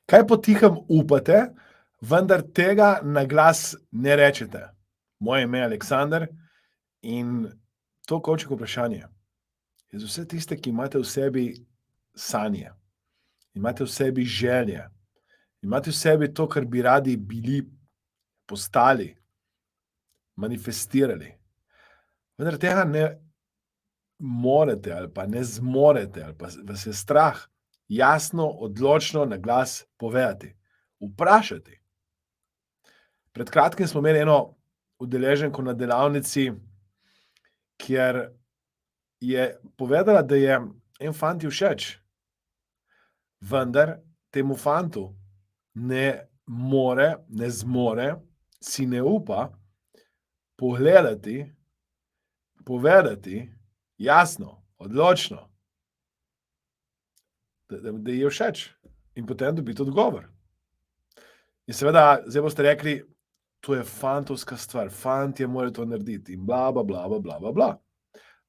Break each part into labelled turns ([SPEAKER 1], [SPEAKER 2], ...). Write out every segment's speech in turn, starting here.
[SPEAKER 1] Kaj potihem upate, vendar tega na glas ne rečete? Moje ime je Aleksander in to coaching vprašanje je za vse tiste, ki imate v sebi sanje, imate v sebi želje, imate v sebi to, kar bi radi bili, postali, manifestirali. Vendar tega ne morete ali pa ne zmorete ali pa vas je strah jasno, odločno na glas povedati, vprašati. Pred kratkim smo imeli eno udeleženko na delavnici, kjer je povedala, da je en fant ji všeč, vendar temu fantu ne more, ne zmore, si ne upa pogledati, povedati jasno, odločno, da ji je všeč in potem dobiti odgovor. In seveda, zdaj boste rekli, to je fantovska stvar, fantje morajo to narediti in bla, bla, bla, bla, bla, bla.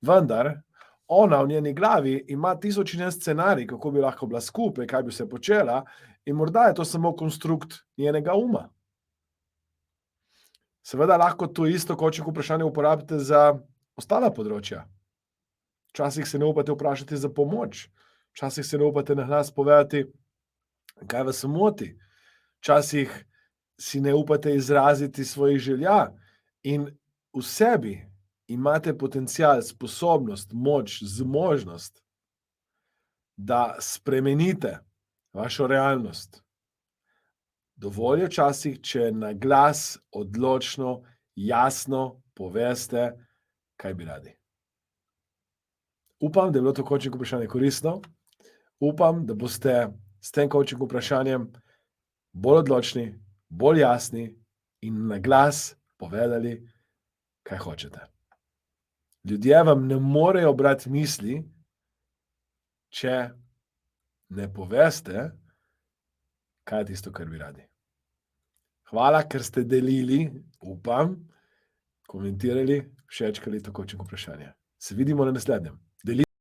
[SPEAKER 1] Vendar ona v njeni glavi ima 1000 in en scenarij, kako bi lahko bila skupaj, kaj bi se počela, in morda je to samo konstrukt njenega uma. Seveda lahko to isto coaching vprašanje uporabite za ostala področja. Včasih se ne upate vprašati za pomoč, včasih se ne upate na glas povedati, kaj vas moti, včasih si ne upate izraziti svojih želja in v sebi imate potencial, sposobnost, moč, zmožnost, da spremenite vašo realnost. Dovolj je včasih, če na glas odločno, jasno poveste, kaj bi radi. Upam, da je bilo to coaching vprašanje koristno. Upam, da boste s tem coaching vprašanjem bolj odločni, bolj jasni in na glas povedali, kaj hočete. Ljudje vam ne morejo brati misli, če ne poveste, kaj je tisto, kar bi radi. Hvala, ker ste delili, upam, komentirali, všečkali to coaching vprašanje. Se vidimo na naslednjem.